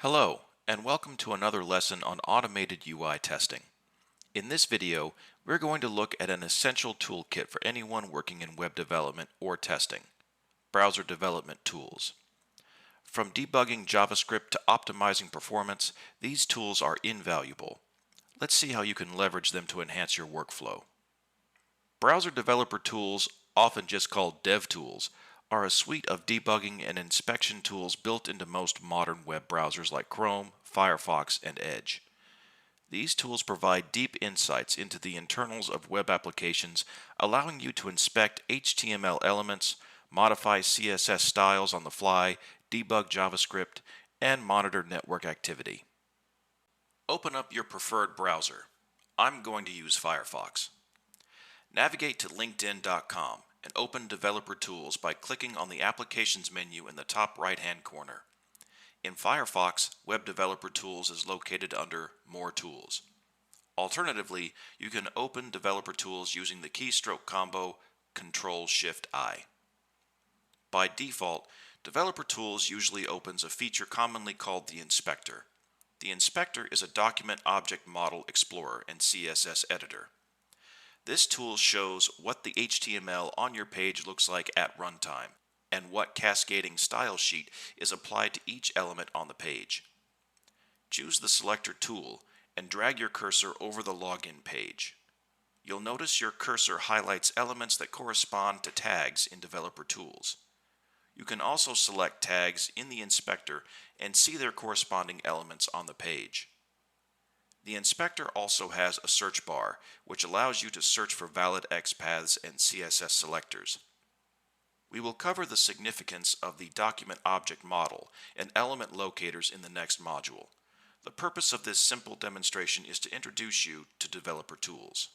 Hello, and welcome to another lesson on automated UI testing. In this video, we're going to look at an essential toolkit for anyone working in web development or testing, browser development tools. From debugging JavaScript to optimizing performance, these tools are invaluable. Let's see how you can leverage them to enhance your workflow. Browser developer tools, often just called dev tools, are a suite of debugging and inspection tools built into most modern web browsers like Chrome, Firefox, and Edge. These tools provide deep insights into the internals of web applications, allowing you to inspect HTML elements, modify CSS styles on the fly, debug JavaScript, and monitor network activity. Open up your preferred browser. I'm going to use Firefox. Navigate to linkedin.com and open Developer Tools by clicking on the Applications menu in the top right-hand corner. In Firefox, Web Developer Tools is located under More Tools. Alternatively, you can open Developer Tools using the keystroke combo Ctrl-Shift-I. By default, Developer Tools usually opens a feature commonly called the Inspector. The Inspector is a document object model explorer and CSS editor. This tool shows what the HTML on your page looks like at runtime, and what cascading style sheet is applied to each element on the page. Choose the Selector tool and drag your cursor over the login page. You'll notice your cursor highlights elements that correspond to tags in Developer Tools. You can also select tags in the inspector and see their corresponding elements on the page. The inspector also has a search bar, which allows you to search for valid XPaths and CSS selectors. We will cover the significance of the document object model and element locators in the next module. The purpose of this simple demonstration is to introduce you to developer tools.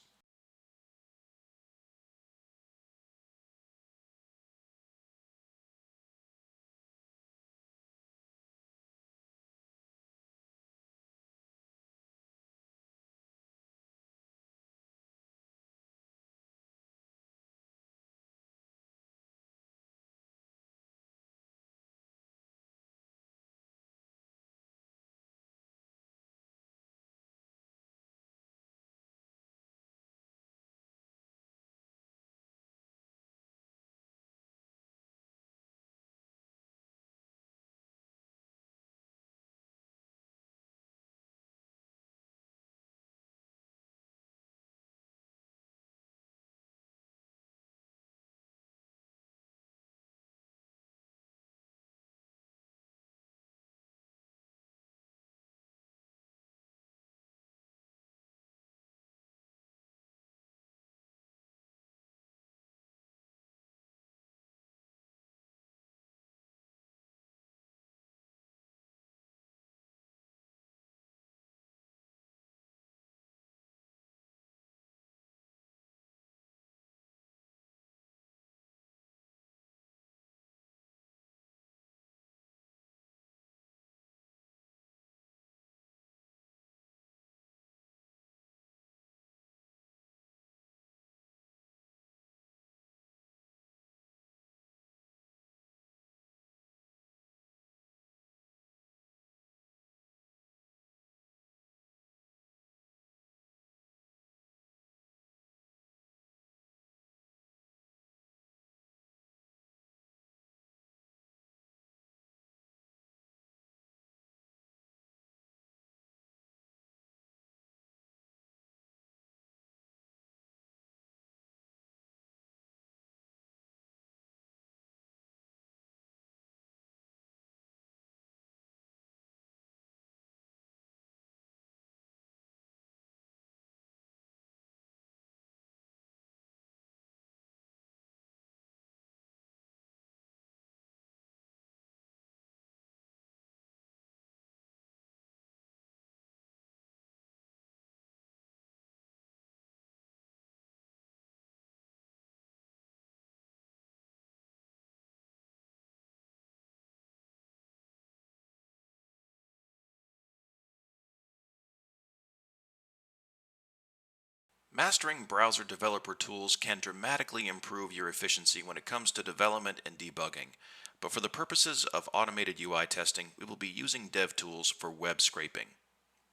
Mastering browser developer tools can dramatically improve your efficiency when it comes to development and debugging. But for the purposes of automated UI testing, we will be using dev tools for web scraping.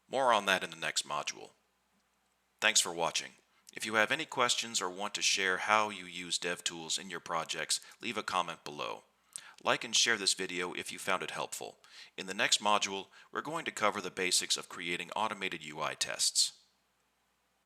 More on that in the next module. Thanks for watching. If you have any questions or want to share how you use dev tools in your projects, leave a comment below. Like and share this video if you found it helpful. In the next module, we're going to cover the basics of creating automated UI tests.